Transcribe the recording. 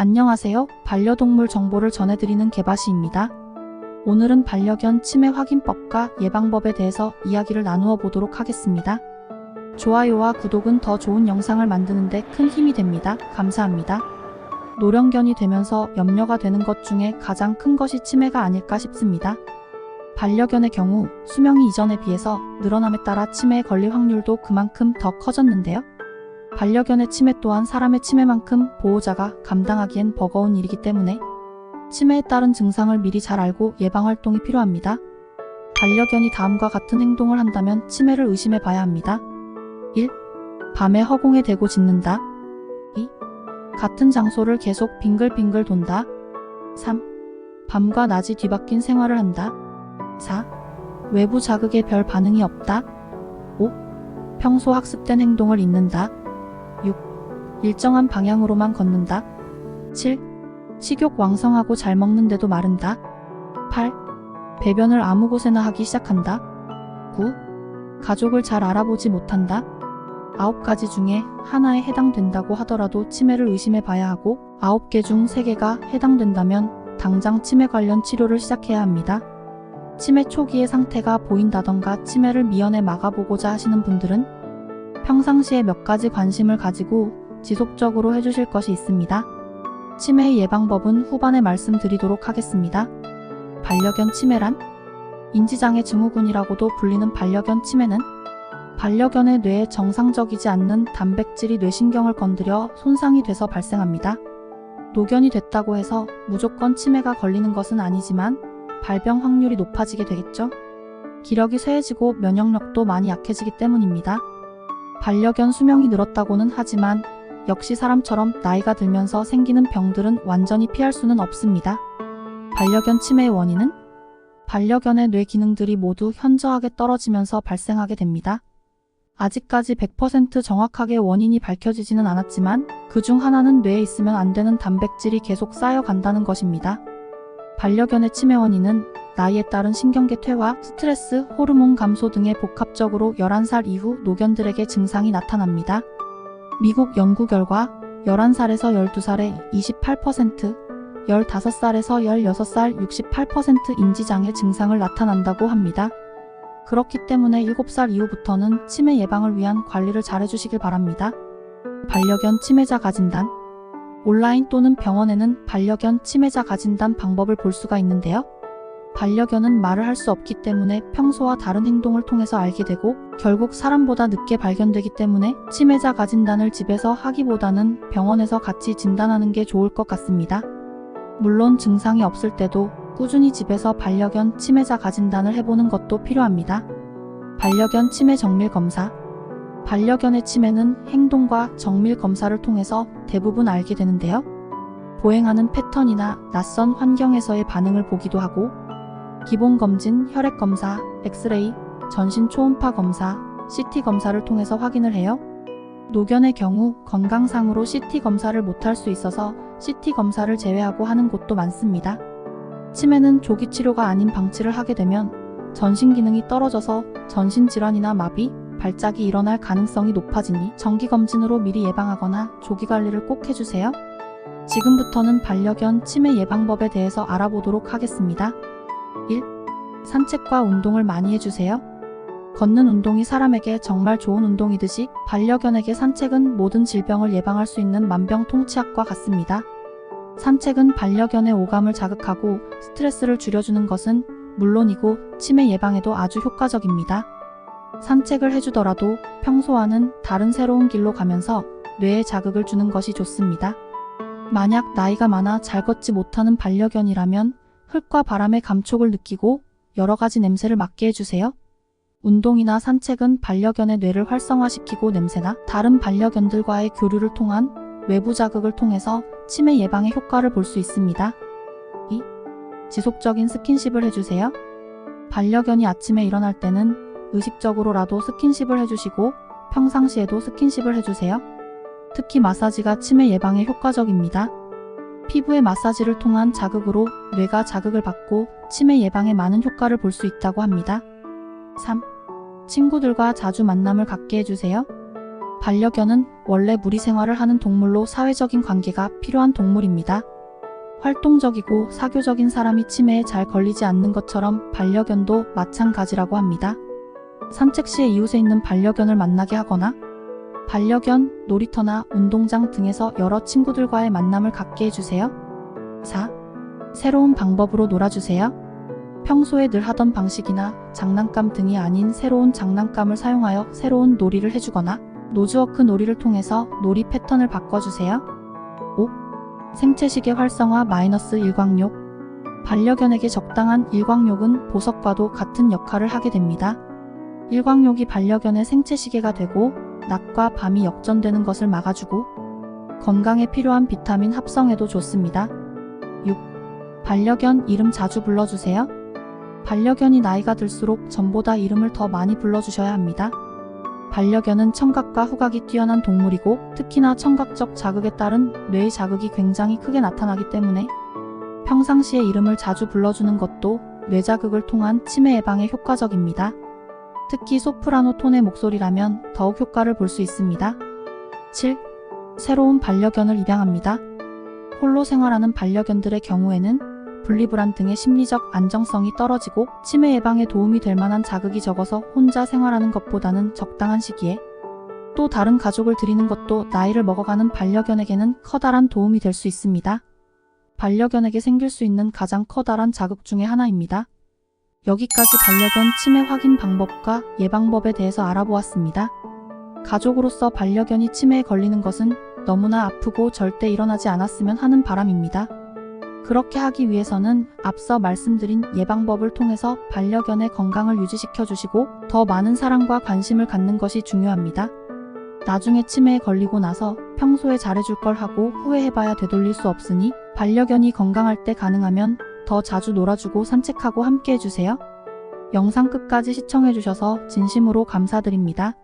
안녕하세요. 반려동물 정보를 전해드리는 개바시입니다. 오늘은 반려견 치매 확인법과 예방법에 대해서 이야기를 나누어 보도록 하겠습니다. 좋아요와 구독은 더 좋은 영상을 만드는 데 큰 힘이 됩니다. 감사합니다. 노령견이 되면서 염려가 되는 것 중에 가장 큰 것이 치매가 아닐까 싶습니다. 반려견의 경우 수명이 이전에 비해서 늘어남에 따라 치매에 걸릴 확률도 그만큼 더 커졌는데요. 반려견의 치매 또한 사람의 치매만큼 보호자가 감당하기엔 버거운 일이기 때문에 치매에 따른 증상을 미리 잘 알고 예방활동이 필요합니다. 반려견이 다음과 같은 행동을 한다면 치매를 의심해 봐야 합니다. 1. 밤에 허공에 대고 짖는다. 2. 같은 장소를 계속 빙글빙글 돈다. 3. 밤과 낮이 뒤바뀐 생활을 한다. 4. 외부 자극에 별 반응이 없다. 5. 평소 학습된 행동을 잊는다. 6. 일정한 방향으로만 걷는다. 7. 식욕 왕성하고 잘 먹는데도 마른다. 8. 배변을 아무 곳에나 하기 시작한다. 9. 가족을 잘 알아보지 못한다. 9가지 중에 하나에 해당된다고 하더라도 치매를 의심해 봐야 하고 9개 중 3개가 해당된다면 당장 치매 관련 치료를 시작해야 합니다. 치매 초기의 상태가 보인다던가 치매를 미연에 막아보고자 하시는 분들은 평상시에 몇 가지 관심을 가지고 지속적으로 해주실 것이 있습니다. 치매의 예방법은 후반에 말씀드리도록 하겠습니다. 반려견 치매란? 인지장애 증후군이라고도 불리는 반려견 치매는 반려견의 뇌에 정상적이지 않는 단백질이 뇌신경을 건드려 손상이 돼서 발생합니다. 노견이 됐다고 해서 무조건 치매가 걸리는 것은 아니지만 발병 확률이 높아지게 되겠죠. 기력이 쇠해지고 면역력도 많이 약해지기 때문입니다. 반려견 수명이 늘었다고는 하지만 역시 사람처럼 나이가 들면서 생기는 병들은 완전히 피할 수는 없습니다. 반려견 치매의 원인은 반려견의 뇌 기능들이 모두 현저하게 떨어지면서 발생하게 됩니다. 아직까지 100% 정확하게 원인이 밝혀지지는 않았지만 그중 하나는 뇌에 있으면 안 되는 단백질이 계속 쌓여간다는 것입니다. 반려견의 치매 원인은 나이에 따른 신경계 퇴화, 스트레스, 호르몬 감소 등의 복합적으로 11살 이후 노견들에게 증상이 나타납니다. 미국 연구 결과 11살에서 12살의 28%, 15살에서 16살 68% 인지장애 증상을 나타난다고 합니다. 그렇기 때문에 7살 이후부터는 치매 예방을 위한 관리를 잘 해주시길 바랍니다. 반려견 치매자 가진단. 온라인 또는 병원에는 반려견 치매자 가진단 방법을 볼 수가 있는데요. 반려견은 말을 할 수 없기 때문에 평소와 다른 행동을 통해서 알게 되고 결국 사람보다 늦게 발견되기 때문에 치매자 가진단을 집에서 하기보다는 병원에서 같이 진단하는 게 좋을 것 같습니다. 물론 증상이 없을 때도 꾸준히 집에서 반려견 치매자 가진단을 해보는 것도 필요합니다. 반려견 치매 정밀 검사. 반려견의 치매는 행동과 정밀 검사를 통해서 대부분 알게 되는데요. 보행하는 패턴이나 낯선 환경에서의 반응을 보기도 하고 기본검진, 혈액검사, 엑스레이, 전신 초음파 검사, CT 검사를 통해서 확인을 해요. 노견의 경우 건강상으로 CT 검사를 못할 수 있어서 CT 검사를 제외하고 하는 곳도 많습니다. 치매는 조기 치료가 아닌 방치를 하게 되면 전신 기능이 떨어져서 전신질환이나 마비, 발작이 일어날 가능성이 높아지니 정기검진으로 미리 예방하거나 조기관리를 꼭 해주세요. 지금부터는 반려견 치매 예방법에 대해서 알아보도록 하겠습니다. 1. 산책과 운동을 많이 해주세요. 걷는 운동이 사람에게 정말 좋은 운동이듯이 반려견에게 산책은 모든 질병을 예방할 수 있는 만병통치약과 같습니다. 산책은 반려견의 오감을 자극하고 스트레스를 줄여주는 것은 물론이고 치매 예방에도 아주 효과적입니다. 산책을 해주더라도 평소와는 다른 새로운 길로 가면서 뇌에 자극을 주는 것이 좋습니다. 만약 나이가 많아 잘 걷지 못하는 반려견이라면 흙과 바람의 감촉을 느끼고 여러가지 냄새를 맡게 해주세요. 운동이나 산책은 반려견의 뇌를 활성화시키고 냄새나 다른 반려견들과의 교류를 통한 외부 자극을 통해서 치매 예방의 효과를 볼 수 있습니다. 2. 지속적인 스킨십을 해주세요. 반려견이 아침에 일어날 때는 의식적으로라도 스킨십을 해주시고 평상시에도 스킨십을 해주세요. 특히 마사지가 치매 예방에 효과적입니다. 피부의 마사지를 통한 자극으로 뇌가 자극을 받고 치매 예방에 많은 효과를 볼 수 있다고 합니다. 3. 친구들과 자주 만남을 갖게 해주세요. 반려견은 원래 무리 생활을 하는 동물로 사회적인 관계가 필요한 동물입니다. 활동적이고 사교적인 사람이 치매에 잘 걸리지 않는 것처럼 반려견도 마찬가지라고 합니다. 산책 시에 이웃에 있는 반려견을 만나게 하거나 반려견, 놀이터나 운동장 등에서 여러 친구들과의 만남을 갖게 해주세요. 4. 새로운 방법으로 놀아주세요. 평소에 늘 하던 방식이나 장난감 등이 아닌 새로운 장난감을 사용하여 새로운 놀이를 해주거나 노즈워크 놀이를 통해서 놀이 패턴을 바꿔주세요. 5. 생체시계 활성화 - 일광욕. 반려견에게 적당한 일광욕은 보석과도 같은 역할을 하게 됩니다. 일광욕이 반려견의 생체시계가 되고 낮과 밤이 역전되는 것을 막아주고 건강에 필요한 비타민 합성에도 좋습니다. 6. 반려견 이름 자주 불러주세요. 반려견이 나이가 들수록 전보다 이름을 더 많이 불러주셔야 합니다. 반려견은 청각과 후각이 뛰어난 동물이고 특히나 청각적 자극에 따른 뇌의 자극이 굉장히 크게 나타나기 때문에 평상시에 이름을 자주 불러주는 것도 뇌자극을 통한 치매 예방에 효과적입니다. 특히 소프라노 톤의 목소리라면 더욱 효과를 볼 수 있습니다. 7. 새로운 반려견을 입양합니다. 홀로 생활하는 반려견들의 경우에는 분리불안 등의 심리적 안정성이 떨어지고 치매 예방에 도움이 될 만한 자극이 적어서 혼자 생활하는 것보다는 적당한 시기에 또 다른 가족을 들이는 것도 나이를 먹어가는 반려견에게는 커다란 도움이 될 수 있습니다. 반려견에게 생길 수 있는 가장 커다란 자극 중의 하나입니다. 여기까지 반려견 치매 확인 방법과 예방법에 대해서 알아보았습니다. 가족으로서 반려견이 치매에 걸리는 것은 너무나 아프고 절대 일어나지 않았으면 하는 바람입니다. 그렇게 하기 위해서는 앞서 말씀드린 예방법을 통해서 반려견의 건강을 유지시켜 주시고 더 많은 사랑과 관심을 갖는 것이 중요합니다. 나중에 치매에 걸리고 나서 평소에 잘해줄 걸 하고 후회해봐야 되돌릴 수 없으니 반려견이 건강할 때 가능하면 더 자주 놀아주고 산책하고 함께 해주세요. 영상 끝까지 시청해주셔서 진심으로 감사드립니다.